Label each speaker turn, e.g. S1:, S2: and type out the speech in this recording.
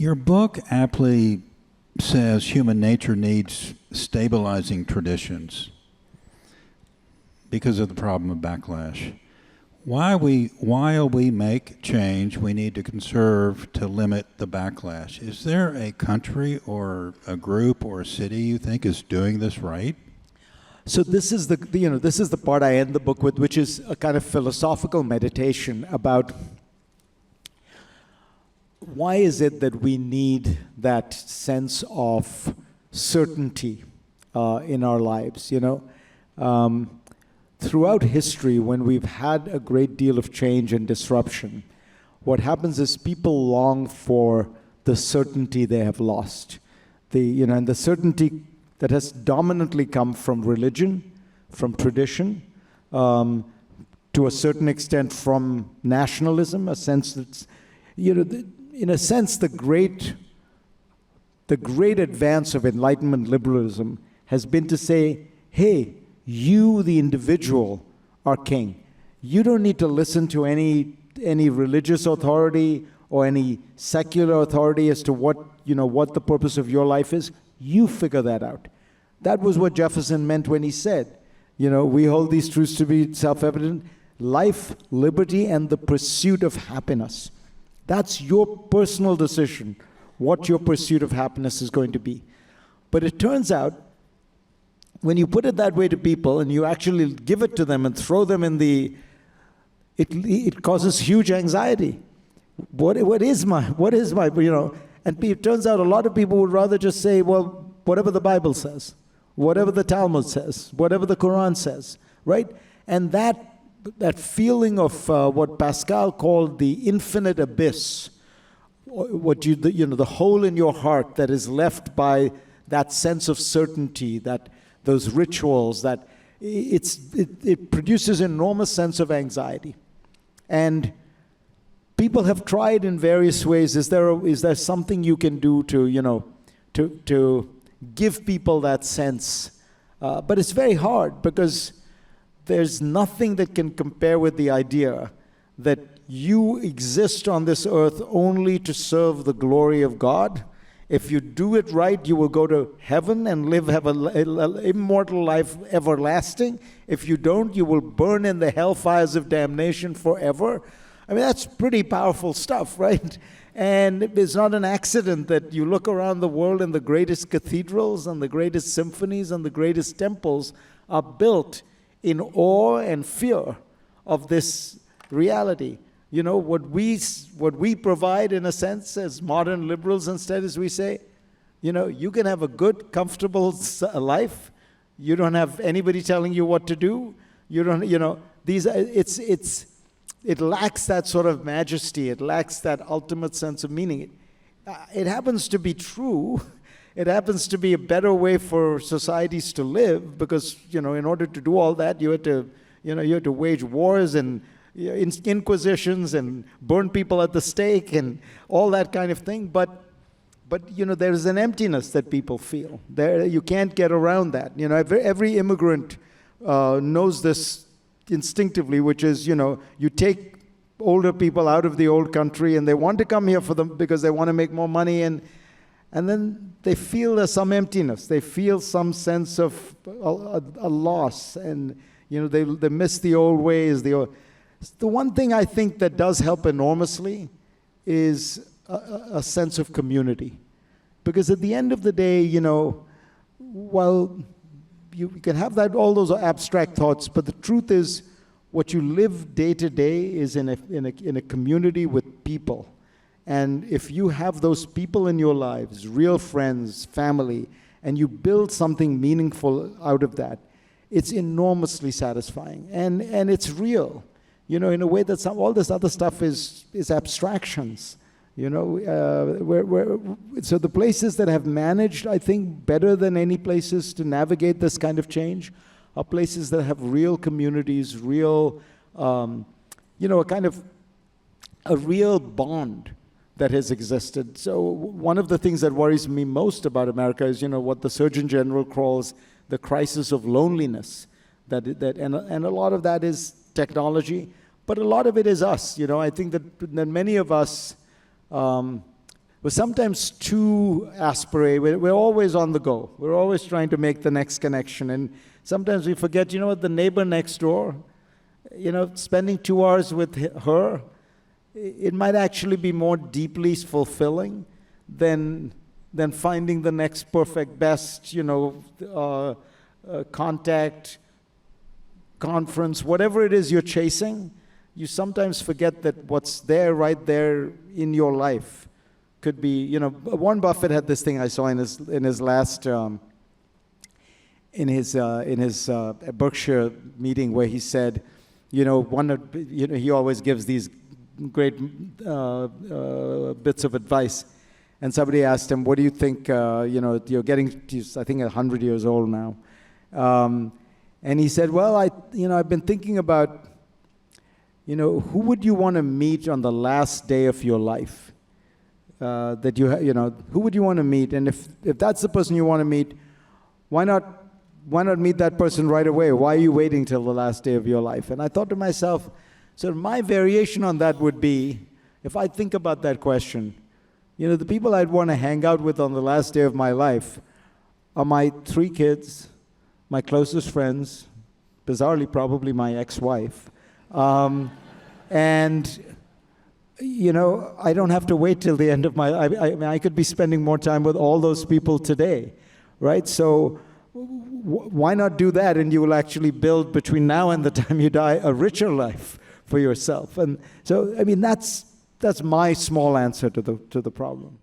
S1: Your book aptly says human nature needs stabilizing traditions because of the problem of backlash. While we make change, we need to conserve to limit the backlash. Is there a country or a group or a city you think is doing this right?
S2: So this is this is the part I end the book with, which is a kind of philosophical meditation about why is it that we need that sense of certainty in our lives, Throughout history, when we've had a great deal of change and disruption, what happens is people long for the certainty they have lost. And the certainty that has dominantly come from religion, from tradition, to a certain extent from nationalism, a sense that's, in a sense, the great advance of Enlightenment liberalism has been to say, hey, you, the individual, are king. You don't need to listen to any religious authority or any secular authority as to what the purpose of your life is. You figure that out. That was what Jefferson meant when he said, we hold these truths to be self-evident. Life, liberty, and the pursuit of happiness. That's your personal decision, what your pursuit of happiness is going to be. But it turns out, when you put it that way to people and you actually give it to them and throw them in it causes huge anxiety. What is my, and it turns out a lot of people would rather just say, well, whatever the Bible says, whatever the Talmud says, whatever the Quran says, right? And that feeling of what Pascal called the infinite abyss, the hole in your heart that is left by that sense of certainty, those rituals, that it produces an enormous sense of anxiety. And people have tried in various ways. Is there something you can do to give people that sense? But it's very hard, because there's nothing that can compare with the idea that you exist on this earth only to serve the glory of God. If you do it right, you will go to heaven and have an immortal life everlasting. If you don't, you will burn in the hellfires of damnation forever. I mean, that's pretty powerful stuff, right? And it's not an accident that you look around the world and the greatest cathedrals and the greatest symphonies and the greatest temples are built in awe and fear of this reality. What we provide, in a sense, as modern liberals, instead, is we say, you can have a good, comfortable life. You don't have anybody telling you what to do. You don't, it lacks that sort of majesty. It lacks that ultimate sense of meaning. It happens to be true. It happens to be a better way for societies to live, because, in order to do all that, you had to wage wars and inquisitions and burn people at the stake and all that kind of thing. But there's an emptiness that people feel. You can't get around that. Every immigrant knows this instinctively, which is, you take older people out of the old country and they want to come here because they want to make more money, and then they feel there's some emptiness. They feel some sense of a loss, and they miss the old ways. The one thing I think that does help enormously is a sense of community. Because at the end of the day, while you can have all those abstract thoughts, but the truth is, what you live day to day is in a community with people. And if you have those people in your lives, real friends, family, and you build something meaningful out of that, it's enormously satisfying. And it's real. In a way that all this other stuff is abstractions. So the places that have managed, I think, better than any places to navigate this kind of change are places that have real communities, real, a real bond that has existed. So one of the things that worries me most about America is, what the Surgeon General calls the crisis of loneliness. And a lot of that is technology, but a lot of it is us. I think that many of us, we're sometimes too aspirated. We're always on the go. We're always trying to make the next connection. And sometimes we forget, you know what, the neighbor next door, you know, spending 2 hours with her, it might actually be more deeply fulfilling than finding the next perfect, best, you know, contact, conference, whatever it is you're chasing. You sometimes forget that what's there, right there in your life, could be, you know, Warren Buffett had this thing I saw in his last in his Berkshire meeting, where he said, you know, he always gives these great bits of advice, and somebody asked him, "What do you think? You know, you're getting, I think, 100 years old now," and he said, "Well, I've been thinking about, you know, who would you want to meet on the last day of your life? You know, who would you want to meet? And if that's the person you want to meet, why not meet that person right away? Why are you waiting till the last day of your life?" And I thought to myself, so my variation on that would be, if I think about that question, you know, the people I'd want to hang out with on the last day of my life are my 3 kids, my closest friends, bizarrely probably my ex-wife, and you know, I don't have to wait till the end of I could be spending more time with all those people today, right? So why not do that? And you will actually build, between now and the time you die, a richer life for yourself. And so, I mean, that's my small answer to the problem.